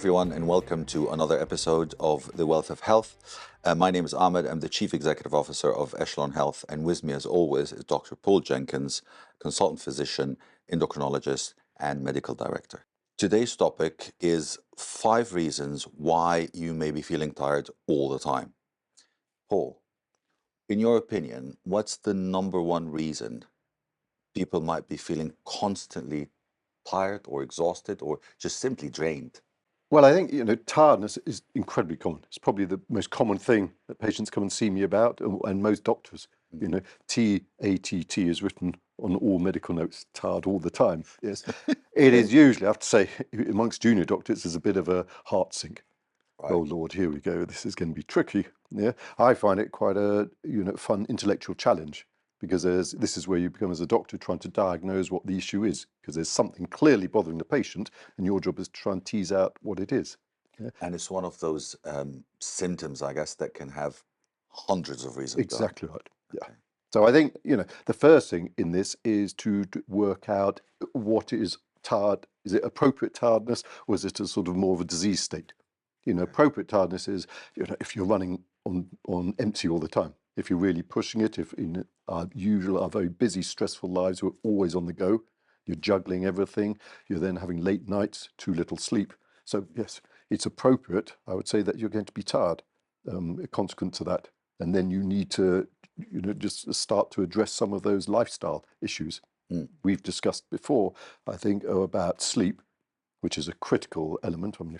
everyone, and welcome to another episode of The Wealth of Health. My name is Ahmed. I'm the Chief Executive Officer of Echelon Health, and with me, as always, is Dr. Paul Jenkins, consultant physician, endocrinologist, and medical director. Today's topic is 5 reasons why you may be feeling tired all the time. Paul, in your opinion, what's the number one reason people might be feeling constantly tired or exhausted or just simply drained? Well, I think, tiredness is incredibly common. It's probably the most common thing that patients come and see me about, and most doctors. TATT is written on all medical notes, tired all the time. Yes. It is usually, I have to say, amongst junior doctors, there's a bit of a heart sink. Right. Oh Lord, here we go. This is going to be tricky. Yeah. I find it quite a fun intellectual challenge, because this is where you become, as a doctor, trying to diagnose what the issue is, because there's something clearly bothering the patient, and your job is to try and tease out what it is. Yeah. And it's one of those symptoms, I guess, that can have hundreds of reasons. Exactly right. Yeah. Okay. So I think, the first thing in this is to work out what is tired. Is it appropriate tiredness, or is it a sort of more of a disease state? Appropriate tiredness is, if you're running on empty all the time, if you're really pushing it, if in our very busy, stressful lives, we're always on the go, you're juggling everything, you're then having late nights, too little sleep. So yes, it's appropriate, I would say, that you're going to be tired, consequent to that. And then you need to, just start to address some of those lifestyle issues. We've discussed before, I think, about sleep, which is a critical element. I mean,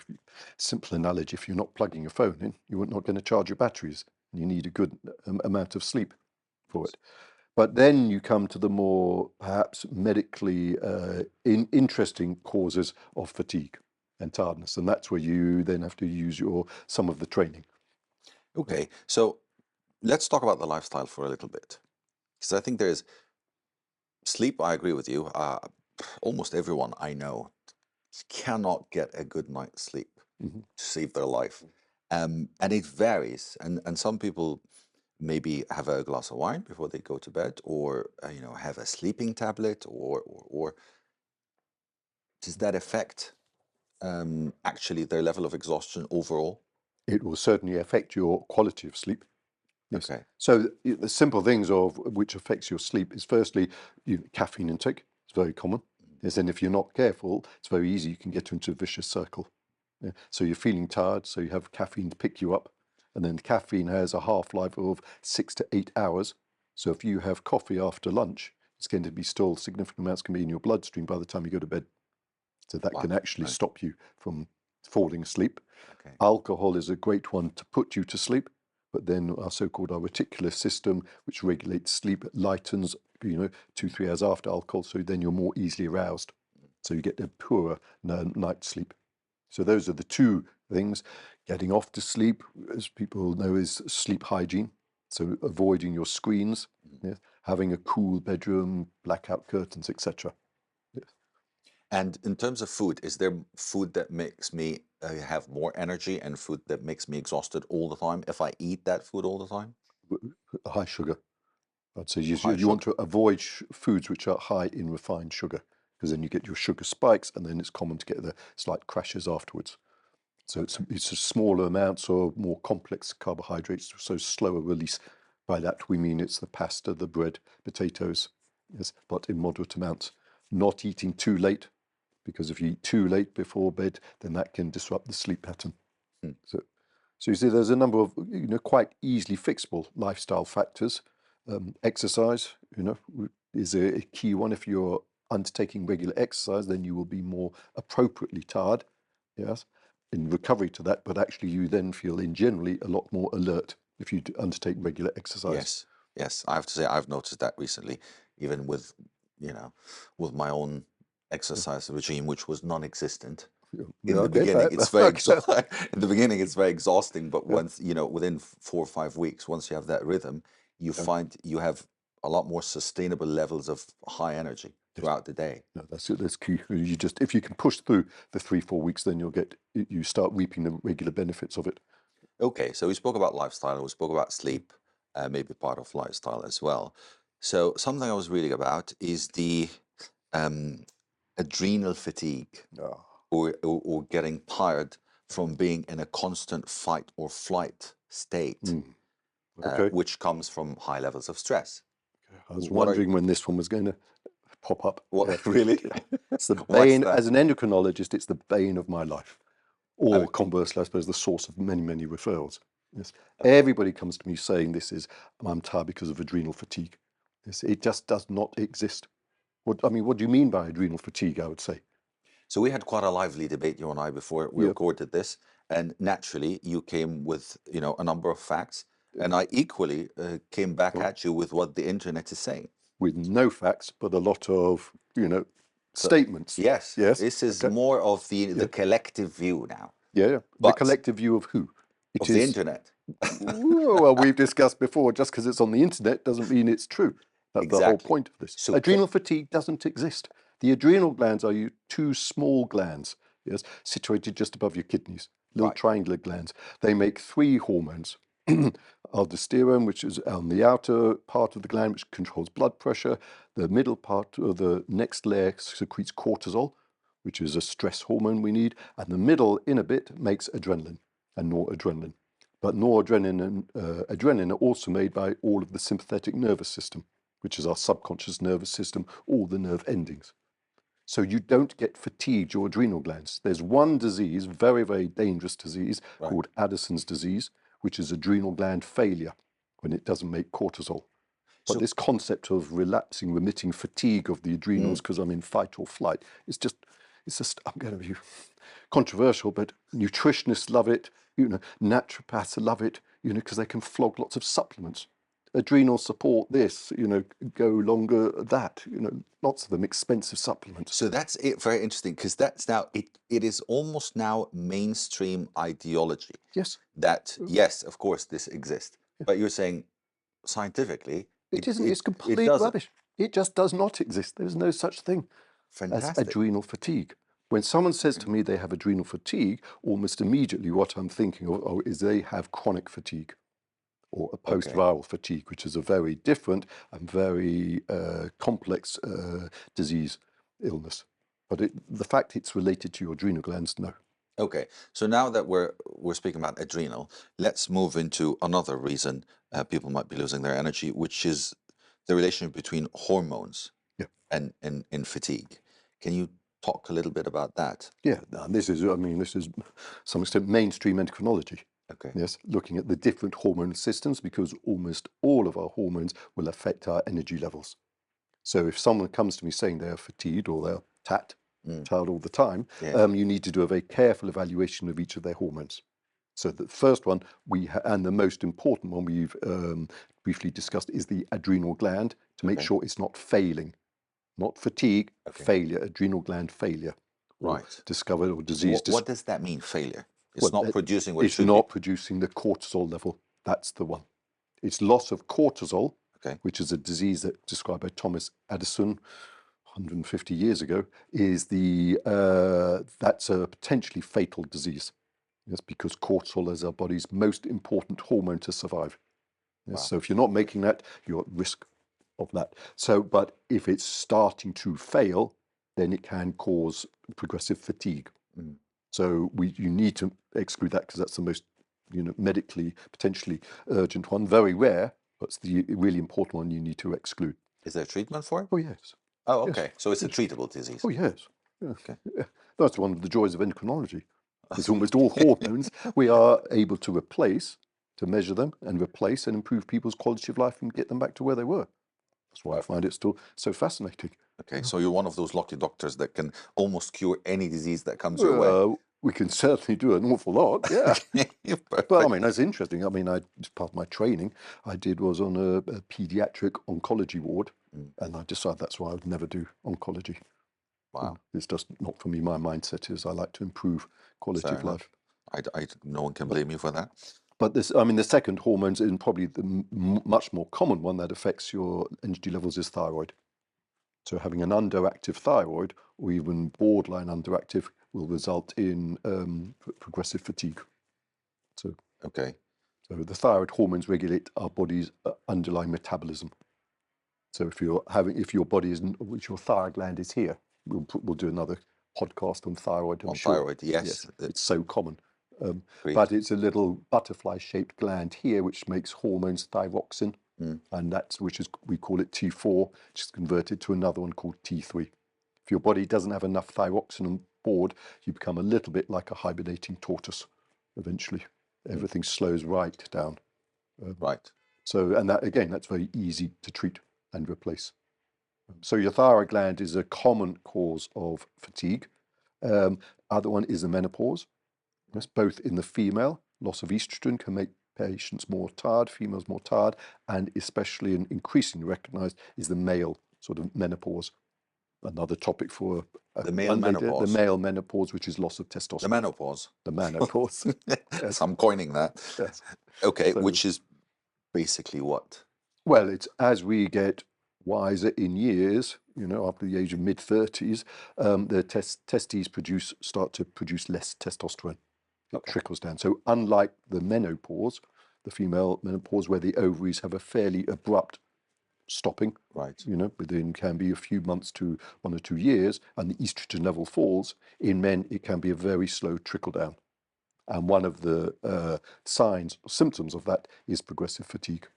simple analogy, if you're not plugging your phone in, you're not going to charge your batteries, and you need a good amount of sleep for it. But then you come to the more perhaps medically interesting causes of fatigue and tiredness, and that's where you then have to use some of the training. Okay, so let's talk about the lifestyle for a little bit, because I think there's sleep. I agree with you. Almost everyone I know cannot get a good night's sleep to save their life. And it varies. And some people maybe have a glass of wine before they go to bed, or have a sleeping tablet, or does that affect actually their level of exhaustion overall? It will certainly affect your quality of sleep. Yes. Okay. So the simple things of which affects your sleep is, firstly, caffeine intake. It's very common. Yes, and if you're not careful, it's very easy. You can get into a vicious circle. Yeah. So you're feeling tired, so you have caffeine to pick you up, and then caffeine has a half-life of 6 to 8 hours. So if you have coffee after lunch, it's going to be still significant amounts can be in your bloodstream by the time you go to bed. So that can actually stop you from falling asleep. Okay. Alcohol is a great one to put you to sleep, but then our so-called reticular system, which regulates sleep, lightens, 2-3 hours after alcohol, so then you're more easily aroused. So you get a poorer night's sleep. So those are the two things. Getting off to sleep, as people know, is sleep hygiene. So avoiding your screens, having a cool bedroom, blackout curtains, etc. And in terms of food, is there food that makes me have more energy and food that makes me exhausted all the time if I eat that food all the time? High sugar. I'd say High you want sugar. to avoid foods which are high in refined sugar, because then you get your sugar spikes, and then it's common to get the slight crashes afterwards. So it's a smaller amounts or more complex carbohydrates, so slower release. By that we mean it's the pasta, the bread, potatoes, yes, but in moderate amounts. Not eating too late, because if you eat too late before bed, then that can disrupt the sleep pattern. So you see, there's a number of quite easily fixable lifestyle factors. Exercise, is a key one. If you're undertaking regular exercise, then you will be more appropriately tired. Yes, in recovery to that, but actually you then feel in generally a lot more alert if you undertake regular exercise. Yes. I have to say I've noticed that recently, even with with my own exercise regime, which was non-existent. In the Okay, beginning, fair. it's very Okay. in the beginning it's very exhausting, but Yeah. once, within 4 or 5 weeks, once you have that rhythm, you find you have a lot more sustainable levels of high energy throughout the day. No, that's key. If you can push through the 3-4 weeks, then you start reaping the regular benefits of it. Okay, so we spoke about lifestyle, we spoke about sleep, maybe part of lifestyle as well. So something I was reading about is the um, adrenal fatigue, Ah, or getting tired from being in a constant fight or flight state, Okay. which comes from high levels of stress. I was What are wondering when this one was going to pop up. what really? It's the What's bane, that? as an endocrinologist, it's the bane of my life. I Or mean, conversely, I suppose, the source of many, many referrals. Yes. okay. Everybody comes to me saying I'm tired because of adrenal fatigue. Yes. It just does not exist. What do you mean by adrenal fatigue, I would say? So we had quite a lively debate, you and I, before we Yeah. recorded this, and naturally you came with, a number of facts, and I equally came back Well, at you with what the internet is saying. with no facts, but a lot of, So statements. yes, Yes. this is Okay. more of the Yeah. collective view now, Yeah. Yeah. The but collective view of who? It of the is. internet. Well, we've discussed before, just because it's on the internet doesn't mean it's true. That's the whole Exactly. point of this. So Adrenal fatigue doesn't exist. The adrenal glands are two small glands, yes, situated just above your kidneys, little right, triangular glands. They make three hormones. Aldosterone, which is on the outer part of the gland, which controls blood pressure. The middle part of the next layer secretes cortisol, which is a stress hormone we need. And the middle inner bit makes adrenaline and noradrenaline. But noradrenaline and adrenaline are also made by all of the sympathetic nervous system, which is our subconscious nervous system, all the nerve endings. So you don't get fatigued your adrenal glands. There's one disease, very, very dangerous disease, right. called Addison's disease, which is adrenal gland failure when it doesn't make cortisol. But So this concept of relapsing, remitting fatigue of the adrenals because I'm in fight or flight, it's just, I'm going to be controversial, but nutritionists love it, naturopaths love it, because they can flog lots of supplements. Adrenal support this, go longer that, lots of them, expensive supplements. So that's it. Very interesting, because that's now it is almost now mainstream ideology Yes, that yes, of course this exists, yeah. but you're saying scientifically It isn't, it's it complete doesn't. rubbish. It just does not exist. There's no such thing as Fantastic. adrenal fatigue. When someone says to me they have adrenal fatigue, almost immediately what I'm thinking of is they have chronic fatigue or a Okay. post-viral fatigue, which is a very different and very complex disease illness. But the fact it's related to your adrenal glands, no. Okay. So now that we're speaking about adrenal, let's move into another reason people might be losing their energy, which is the relationship between hormones Yeah. and fatigue. Can you talk a little bit about that? Yeah, and this is to some extent mainstream endocrinology. Okay. Yes, looking at the different hormone systems because almost all of our hormones will affect our energy levels. So if someone comes to me saying they're fatigued or they're tired all the time, Yes. you need to do a very careful evaluation of each of their hormones. So the first one and the most important one we've briefly discussed is the adrenal gland to make Okay. sure it's not failing, not fatigue, Okay. failure, adrenal gland failure, or Right. discovered or disease. What does that mean, failure? It's Well, not producing what it it's should not be. producing the cortisol level. That's the one. It's loss of cortisol, Okay. which is a disease that described by Thomas Addison 150 years ago, is that's a potentially fatal disease. Yes, because cortisol is our body's most important hormone to survive. Yes, Wow. so if you're not making that, you're at risk of that. So, but if it's starting to fail, then it can cause progressive fatigue. Mm. So you need to exclude that because that's the most, medically potentially urgent one. Very rare, but it's the really important one you need to exclude. Is there treatment for it? Oh yes, Oh, yes, okay. So it's a yes. treatable disease. Oh yes. Yeah. Okay. Yeah. That's one of the joys of endocrinology. It's almost all hormones we are able to replace, to measure them and replace and improve people's quality of life and get them back to where they were. That's why I find it still so fascinating. Okay, so you're one of those lucky doctors that can almost cure any disease that comes your way. We can certainly do an awful lot, yeah. But I Perfect. mean, that's interesting. I mean, as part of my training was on a pediatric oncology ward, and I decided that's why I would never do oncology. Wow. It's just not for me. My mindset is I like to improve quality Fair of enough. life. No one can blame you for that. But the second hormones, and probably the much more common one that affects your energy levels, is thyroid. So having an underactive thyroid, or even borderline underactive, will result in progressive fatigue. So, Okay. so the thyroid hormones regulate our body's underlying metabolism. So if your body isn't, which your thyroid gland is here, we'll do another podcast on thyroid. I'm On sure. thyroid, yes. Yes, it's so common. Agreed. But it's a little butterfly-shaped gland here which makes hormones thyroxine, Mm. and we call it T4, which is converted to another one called T3. If your body doesn't have enough thyroxine on board, you become a little bit like a hibernating tortoise. Eventually, everything slows right down. Right. And that's very easy to treat and replace. So your thyroid gland is a common cause of fatigue. Other one is the menopause. Yes, both in the female, loss of estrogen can make patients more tired, females more tired, and especially and increasingly recognized is the male sort of menopause. Another topic for The male Monday, the menopause. male menopause, which is loss of The testosterone. menopause. The menopause. Yes, So I'm coining that. yes. Okay, So, which is basically what? well, it's as we get wiser in years, after the age of mid-30s, the testes start to produce less testosterone. It Okay. trickles down. So unlike the menopause, the female menopause, where the ovaries have a fairly abrupt stopping, Right. within can be a few months to 1 or 2 years, and the estrogen level falls, in men it can be a very slow trickle down. And one of the signs or symptoms of that is progressive fatigue.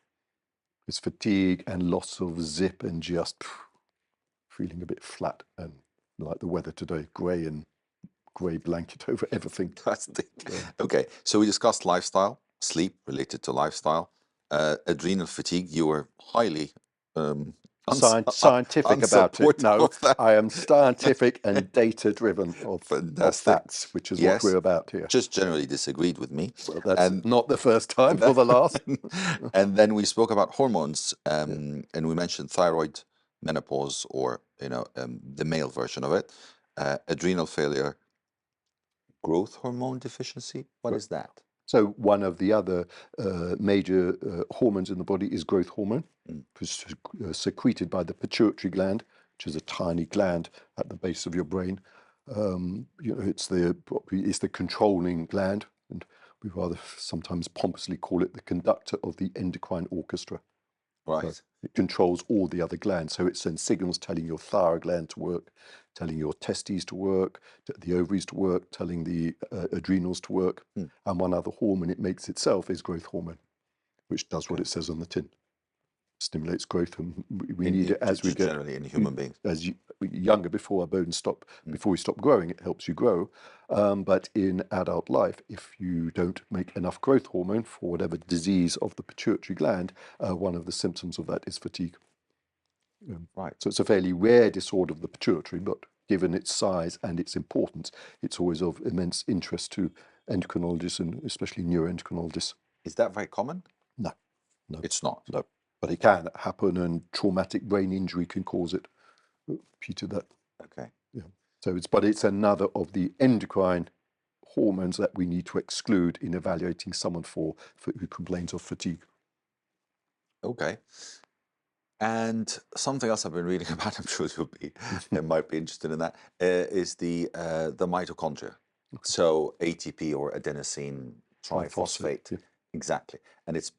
It's fatigue and loss of zip and just feeling a bit flat, and like the weather today, grey blanket over everything. That's the okay. So we discussed lifestyle, sleep related to lifestyle, adrenal fatigue. You were highly Scientific about it. unsupportive No, of that. I am scientific and data driven of Fantastic. facts, which is what Yes. we're about here. Just generally disagreed with me. Well, that's And not the first time or the last. and then we spoke about hormones, and we mentioned thyroid, menopause, or the male version of it, adrenal failure, growth hormone deficiency. What is that? So one of the other major hormones in the body is growth hormone, which is secreted by the pituitary gland, which is a tiny gland at the base of your brain. It's the controlling gland, and we rather sometimes pompously call it the conductor of the endocrine orchestra. Right. So it controls all the other glands. So it sends signals telling your thyroid gland to work, telling your testes to work, the ovaries to work, telling the adrenals to work. And one other hormone it makes itself is growth hormone, which does what it says on the tin. Stimulates growth, and we need it as we get generally in human beings. Younger before our bones stop, before we stop growing. It helps you grow, but in adult life, if you don't make enough growth hormone for whatever disease of the pituitary gland, one of the symptoms of that is fatigue. Right. So it's a fairly rare disorder of the pituitary, but given its size and its importance, it's always of immense interest to endocrinologists and especially neuroendocrinologists. Is that very common? No, It's not. no. But it can happen, and traumatic brain injury can cause it. Peter, that. Okay. Yeah. So it's another of the endocrine hormones that we need to exclude in evaluating someone who complains of fatigue. Okay. And something else I've been reading about, I'm sure you might be interested in that, is the mitochondria. So ATP, or adenosine triphosphate. Yeah. Exactly. And it's,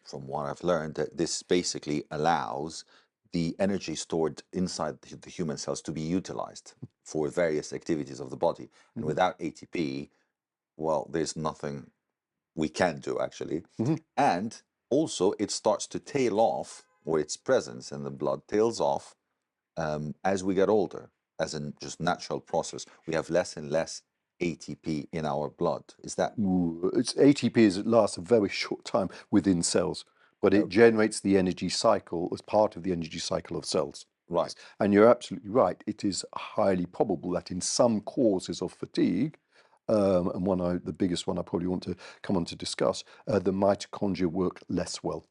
from what I've learned, that this basically allows the energy stored inside the human cells to be utilized for various activities of the body. And without ATP, well, there's nothing we can do, actually. And also, it starts to tail off, or its presence in the blood tails off as we get older, as in just natural process. We have less and less ATP in our blood. Is that? It's ATP lasts a very short time within cells, but it generates the energy cycle as part of the energy cycle of cells. Right. And you're absolutely right. It is highly probable that in some causes of fatigue, and the biggest one I probably want to come on to discuss, the mitochondria work less well.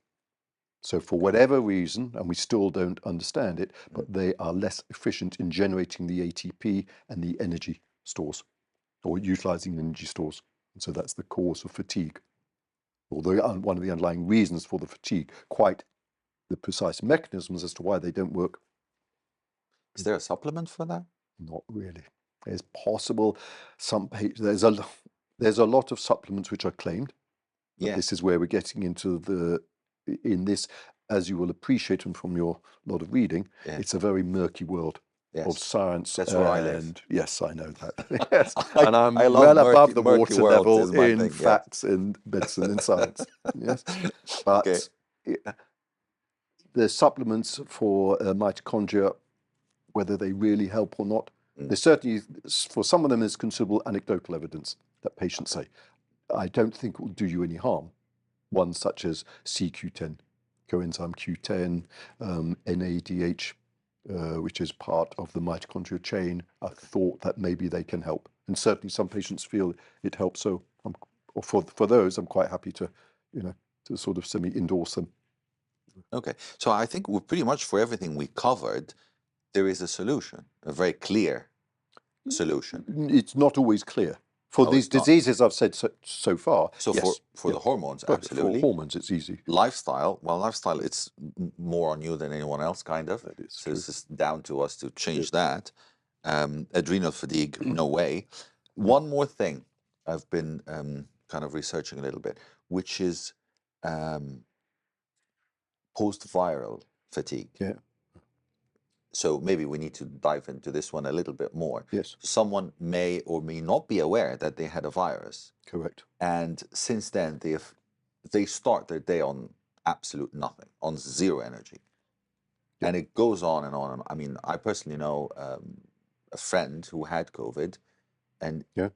So for whatever reason, and we still don't understand it, but they are less efficient in generating the ATP and the energy stores, or utilizing the energy stores. And so that's the cause of fatigue. Although one of the underlying reasons for the fatigue, quite the precise mechanisms as to why they don't work. Is there a supplement for that? Not really. It's possible. There's a lot of supplements which are claimed. But this is where we're getting into in this, as you will appreciate, and from your lot of reading, it's a very murky world. of Yes, science. that's where I live. And yes, I know that. Yes, I and I I'm love well above the murky water worlds level is my in thing. Yes. facts in medicine and science. Yes, Okay. but the supplements for mitochondria, whether they really help or not, Mm. there's certainly, for some of them, there's considerable anecdotal evidence that patients say, I don't think it will do you any harm. Ones such as CQ10, coenzyme Q10, NADH, which is part of the mitochondrial chain, I thought that maybe they can help. And certainly some patients feel it helps. So for those, I'm quite happy to, to sort of semi-endorse them. Okay. So I think we're pretty much for everything we covered, there is a solution, a very clear solution. It's not always clear. For Oh, these it's not. diseases I've said so far, So yes. for the hormones, But for absolutely. hormones, it's easy. Lifestyle, well, lifestyle, it's more on you than anyone else, kind of. That is So true. it's just down to us to change Yes. that. Adrenal fatigue, no way. One more thing I've been kind of researching a little bit, which is post-viral fatigue. Yeah. So maybe we need to dive into this one a little bit more. Yes. Someone may or may not be aware that they had a virus, Correct. and since then they start their day on absolute nothing, on zero energy, Yep. and it goes on and on. I mean, I personally know a friend who had COVID, and Yeah.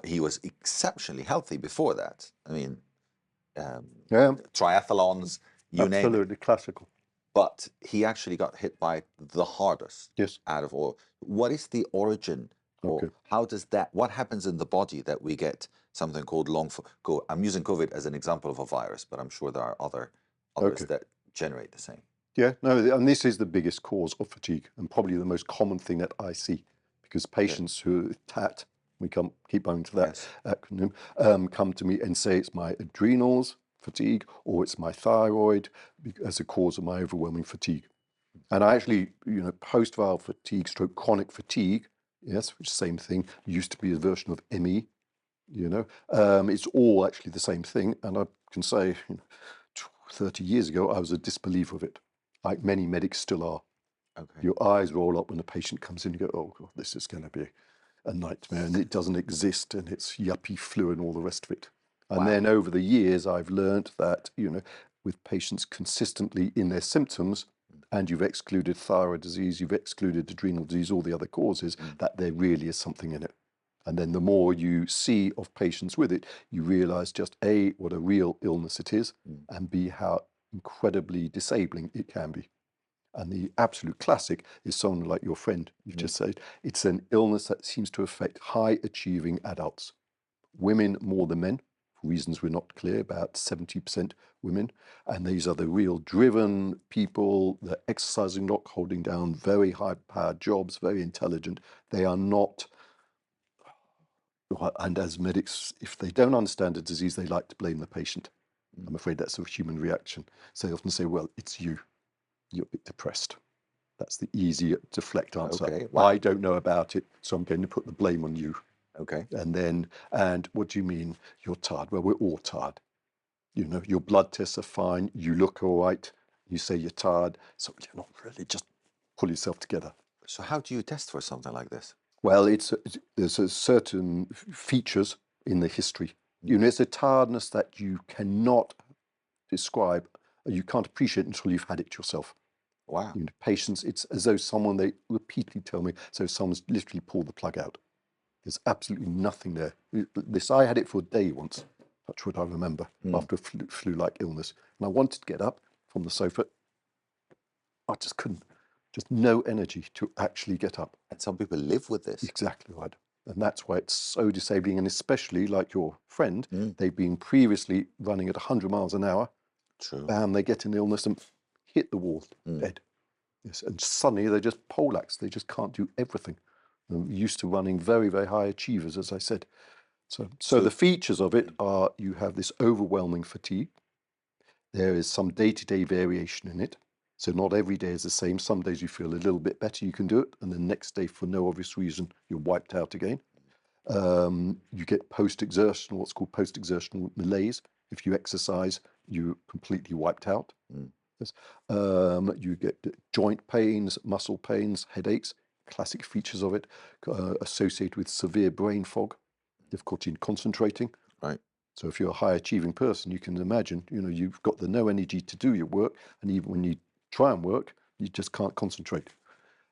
he was exceptionally healthy before that. I mean, Yeah. triathlons, you name it. Absolutely classical. But he actually got hit by the hardest Yes. out of all. What is the origin, or Okay. how does that, what happens in the body that we get something called I'm using COVID as an example of a virus, but I'm sure there are others Okay. that generate the same. Yeah. No, and this is the biggest cause of fatigue and probably the most common thing that I see, because patients who TAT, we keep going to that Yes. acronym, come to me and say it's my adrenals fatigue or it's my thyroid as a cause of my overwhelming fatigue. And I actually, post-viral fatigue stroke chronic fatigue, yes, which is the same thing, used to be a version of ME, it's all actually the same thing. And I can say 30 years ago, I was a disbeliever of it, like many medics still are. Okay. Your eyes roll up when a patient comes in and you go, oh, God, this is going to be a nightmare, and it doesn't exist, and it's yuppie flu and all the rest of it. And Wow. then over the years, I've learned that, with patients consistently in their symptoms, and you've excluded thyroid disease, you've excluded adrenal disease, all the other causes, that there really is something in it. And then the more you see of patients with it, you realize just A, what a real illness it is, and B, how incredibly disabling it can be. And the absolute classic is someone like your friend, you've just said. It's an illness that seems to affect high achieving adults. Women more than men, for reasons we're not clear, about 70% women. And these are the real driven people, they're exercising, not holding down very high powered jobs, very intelligent. They are not, and as medics, if they don't understand a disease, they like to blame the patient. I'm afraid that's a human reaction. So they often say, well, it's you. You're a bit depressed. That's the easy deflect answer. Okay. Wow. I don't know about it, so I'm going to put the blame on you. Okay. And what do you mean you're tired? Well, we're all tired. Your blood tests are fine. You look all right. You say you're tired. So you're not really, just pull yourself together. So how do you test for something like this? Well, there's a certain features in the history. It's a tiredness that you cannot describe, you can't appreciate until you've had it yourself. Wow. Patients, it's as though they repeatedly tell me, so someone's literally pulled the plug out. There's absolutely nothing there. I had it for a day once. That's what I remember, after a flu-like illness. And I wanted to get up from the sofa. I just couldn't. Just no energy to actually get up. And some people live with this. Exactly right. And that's why it's so disabling. And especially like your friend, they've been previously running at 100 miles an hour. True. Bam, they get an illness and hit the wall, dead. Yes, and suddenly they're just poleaxed. They just can't do everything. They're used to running very, very high achievers, as I said. So the features of it are you have this overwhelming fatigue. There is some day-to-day variation in it. So not every day is the same. Some days you feel a little bit better, you can do it. And the next day, for no obvious reason, you're wiped out again. You get post-exertional, what's called post-exertional malaise. If you exercise, you're completely wiped out. Yes. You get joint pains, muscle pains, headaches. classic features of it associated with severe brain fog, difficulty in concentrating. Right. So if you're a high achieving person, you can imagine, you've got the no energy to do your work, and even when you try and work, you just can't concentrate.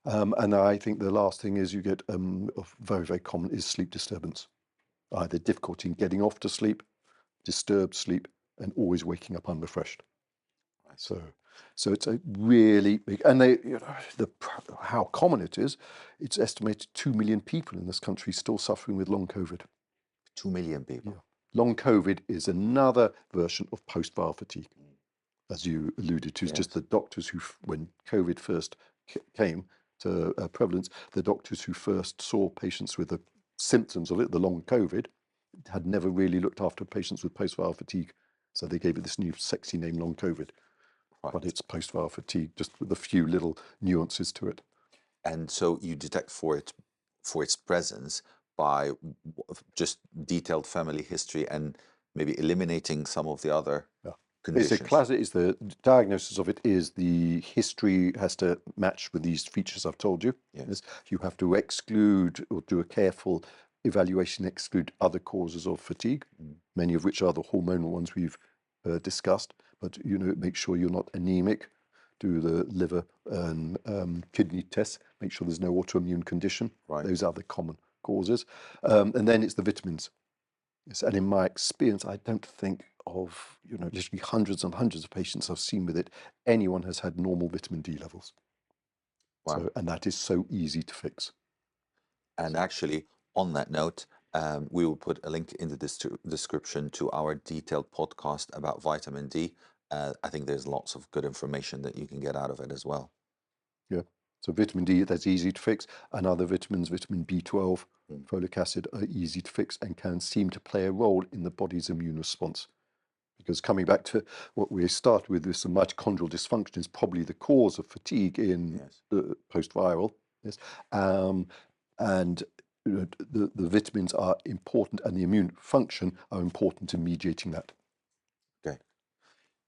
And I think the last thing is you get very, very common is sleep disturbance, either difficulty in getting off to sleep, disturbed sleep, and always waking up unrefreshed. Right. So it's a really big, and how common it is. It's estimated 2 million people in this country still suffering with long COVID. 2 million people. Yeah. Long COVID is another version of post-viral fatigue, as you alluded to. It's just the doctors who, when COVID first came to prevalence, the doctors who first saw patients with the symptoms of it, the long COVID, had never really looked after patients with post-viral fatigue. So they gave it this new sexy name, long COVID. Right. But it's post-viral fatigue, just with a few little nuances to it. And so you detect for its presence by just detailed family history and maybe eliminating some of the other It's a conditions. classic. Is the diagnosis of it is the history has to match with these features I've told you. Yes. You have to exclude or do a careful evaluation, exclude other causes of fatigue, many of which are the hormonal ones we've discussed. But make sure you're not anemic. Do the liver and kidney tests. Make sure there's no autoimmune condition. Right. Those are the common causes. And then it's the vitamins. Yes, and in my experience, I don't think of, literally hundreds and hundreds of patients I've seen with it, anyone has had normal vitamin D levels. Wow. So, and that is so easy to fix. And actually, on that note, we will put a link in the description to our detailed podcast about vitamin D. I think there's lots of good information that you can get out of it as well. Yeah. So vitamin D, that's easy to fix. And other vitamins, vitamin B12, folic acid, are easy to fix and can seem to play a role in the body's immune response. Because coming back to what we started with, this mitochondrial dysfunction is probably the cause of fatigue in post-viral. Yes. And the vitamins are important, and the immune function are important in mediating that. Okay.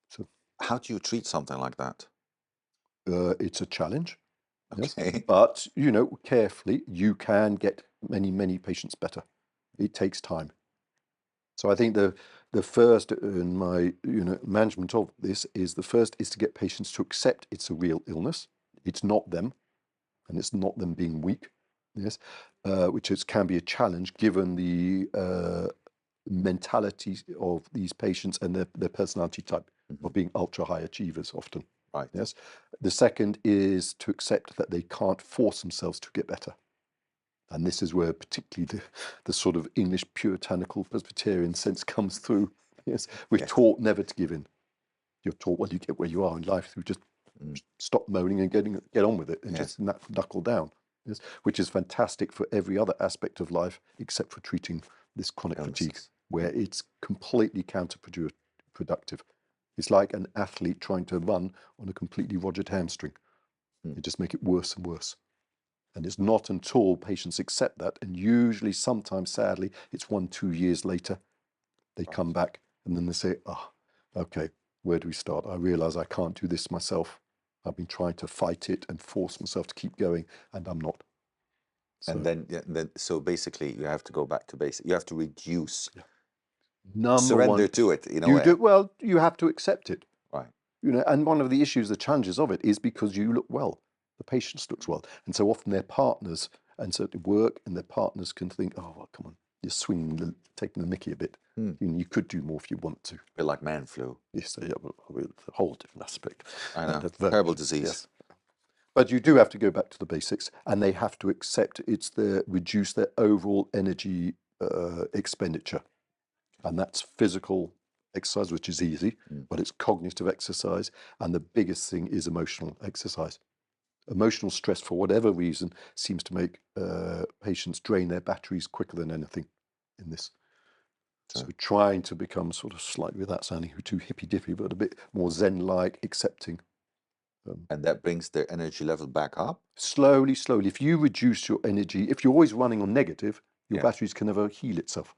So how do you treat something like that? It's a challenge. Yes. Okay. But, carefully, you can get many, many patients better. It takes time. So I think the first in my management of this is to get patients to accept it's a real illness. It's not them, and it's not them being weak. Yes, which can be a challenge given the mentality of these patients and their personality type of being ultra high achievers often. Right. Yes. The second is to accept that they can't force themselves to get better. And this is where particularly the sort of English puritanical Presbyterian sense comes through. Yes, we're taught never to give in. You're taught, well, you get where you are in life through just stop moaning and get on with it and just knuckle down. Yes, which is fantastic for every other aspect of life except for treating this chronic fatigue, where it's completely counterproductive. It's like an athlete trying to run on a completely rogered hamstring. It just make it worse and worse. And it's not until patients accept that, and usually sometimes, sadly, it's 1-2 years later, they come back and then they say, okay, where do we start? I realize I can't do this myself. I've been trying to fight it and force myself to keep going, and I'm not. So, and then so basically you have to go back to basic. You have to reduce, one, surrender to it. you have to accept it. Right. And one of the issues, the challenges of it is because you look well, the patient looks well. And so often their partners, and so at work, and their partners can think, oh, well, come on, you're swinging, taking the mickey a bit. You could do more if you want to. A bit like man flu. Yes, a whole different aspect. I know, terrible disease. Yes. But you do have to go back to the basics, and they have to accept reduce their overall energy expenditure. And that's physical exercise, which is easy, but it's cognitive exercise. And the biggest thing is emotional exercise. Emotional stress, for whatever reason, seems to make patients drain their batteries quicker than anything in this. So trying to become sort of slightly, without sounding too hippy-dippy, but a bit more Zen-like, accepting. And that brings their energy level back up? Slowly. If you reduce your energy, if you're always running on negative, your batteries can never heal itself.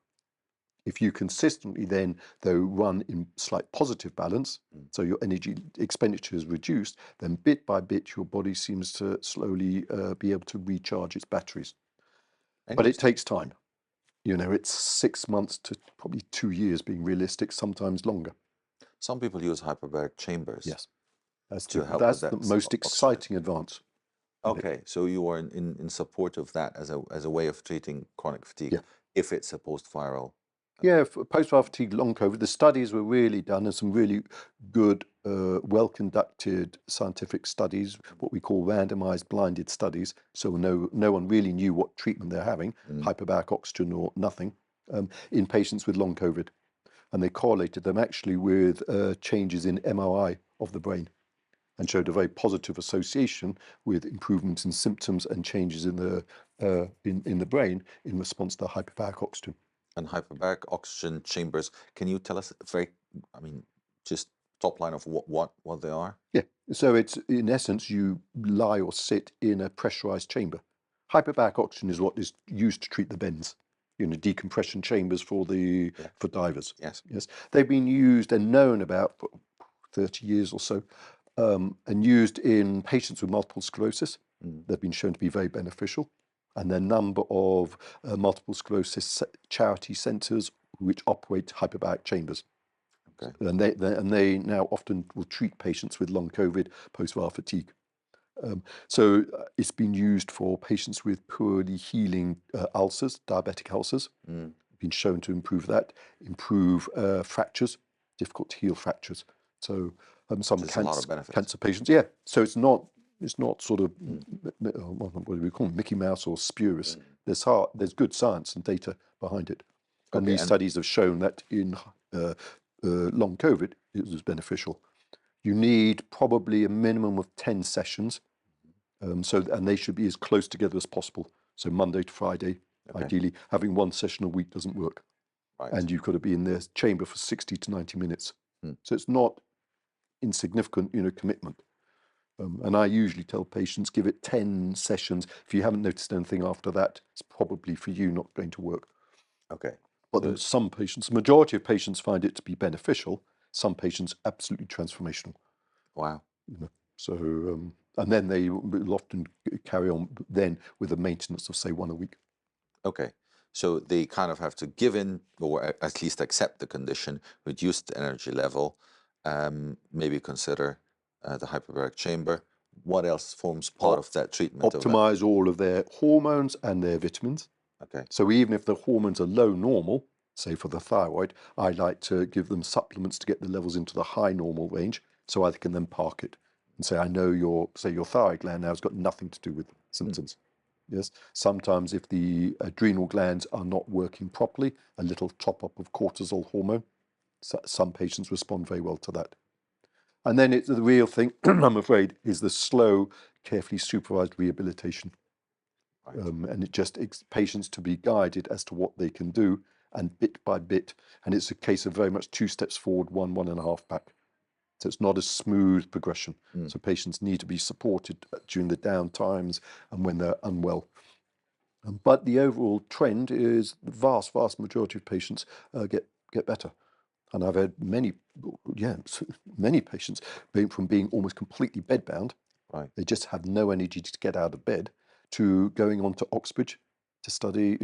If you consistently then, though, run in slight positive balance, Mm. so your energy expenditure is reduced, then bit by bit your body seems to slowly be able to recharge its batteries. But it Interesting. takes time. It's 6 months to probably 2 years being realistic, sometimes longer. Some people use hyperbaric chambers Yes, that's to the help with that's the that most oxygen. exciting advance of it. Okay, so you are in support of that as a way of treating chronic fatigue Yeah. if it's a post-viral. Yeah, for post-viral fatigue, long COVID, the studies were really done, and some really good, well-conducted scientific studies, what we call randomized blinded studies. So no one really knew what treatment they're having, Mm. hyperbaric oxygen or nothing, in patients with long COVID. And they correlated them actually with changes in MRI of the brain, and showed a very positive association with improvements in symptoms and changes in the brain in response to hyperbaric oxygen. And hyperbaric oxygen chambers, can you tell us I mean, just top line of what they are? Yeah, so it's in essence you lie or sit in a pressurized chamber. Hyperbaric oxygen is what is used to treat the bends, decompression chambers for Yeah. divers. Yes. Yes, they've been used and known about for 30 years or so, and used in patients with multiple sclerosis. Mm. They've been shown to be very beneficial, and there are a number of multiple sclerosis charity centres which operate hyperbaric chambers. Okay. And they now often will treat patients with long COVID, post-viral fatigue. So it's been used for patients with poorly healing ulcers, diabetic ulcers. Mm. Been shown to improve that, improve fractures, difficult to heal fractures. So some There's a lot of benefits. cancer patients, yeah. So it's not sort of Mm. what do we call them, Mickey Mouse or spurious. Mm. There's good science and data behind it, and Okay, these and studies have shown that in long COVID it was beneficial. You need probably a minimum of 10 sessions, and they should be as close together as possible. So Monday to Friday, okay, ideally. Having one session a week doesn't work, right. and you've got to be in their chamber for 60 to 90 minutes. Mm. So it's not insignificant, commitment. And I usually tell patients, give it 10 sessions. If you haven't noticed anything after that, it's probably for you not going to work. Okay. But So, some patients, the majority of patients find it to be beneficial. Some patients absolutely transformational. wow. So, and then they will often carry on then with a maintenance of, say, one a week. Okay. So they kind of have to give in, or at least accept the condition, reduce the energy level, maybe consider the hyperbaric chamber. What else forms part of that treatment of that? Optimize all of their hormones and their vitamins. Okay. So even if the hormones are low normal, say for the thyroid, I like to give them supplements to get the levels into the high normal range, so I can then park it and say, I know your thyroid gland now has got nothing to do with symptoms. Yes. Sometimes if the adrenal glands are not working properly, a little top up of cortisol hormone. Some patients respond very well to that. And then it's the real thing, I'm afraid, is the slow, carefully supervised rehabilitation. Right. And it just patients to be guided as to what they can do, and bit by bit. And it's a case of very much 2 steps forward, 1.5 back. So it's not a smooth progression. Mm. So patients need to be supported during the down times and when they're unwell. But the overall trend is the vast majority of patients get better. And I've had many patients from being almost completely bedbound. Right. They just have no energy to get out of bed, to going on to Oxbridge to study,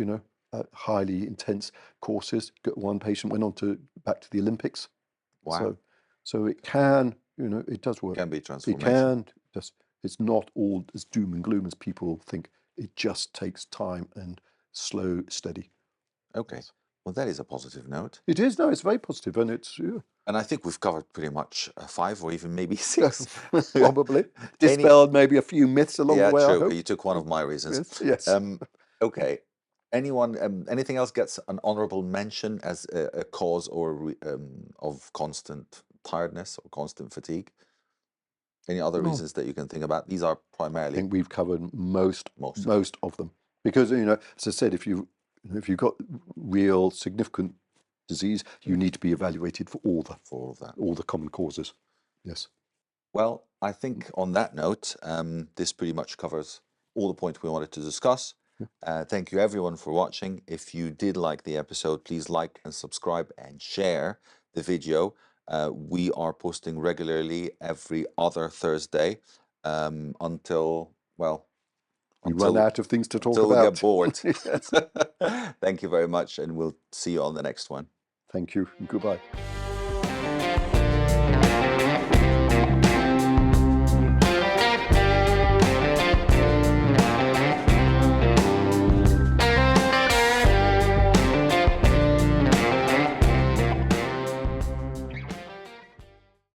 highly intense courses. One patient went on back to the Olympics. Wow. So it can, it does work. Can be It transformational. can. It's not all as doom and gloom as people think. It just takes time and slow, steady. Okay. Well, that is a positive note. It is. No, it's very positive, and it's And I think we've covered pretty much 5 or even maybe 6. probably Any, dispelled maybe a few myths along yeah, the way, I true. hope. You took one of my reasons. Yes. Okay. Anything else gets an honorable mention as a cause or of constant tiredness or constant fatigue? Any other No, reasons that you can think about? These are I primarily think we've covered most most of them. Because, as I said, if you've got real significant disease, you need to be evaluated for all for all of that. the common causes. Yes. Well, I think on that note, this pretty much covers all the points we wanted to discuss. Thank you everyone for watching. If you did like the episode, please like and subscribe and share the video. We are posting regularly every other Thursday until, well, We run until out of things to talk until we get about. bored. Yes. Thank you very much, and we'll see you on the next one. Thank you. Goodbye.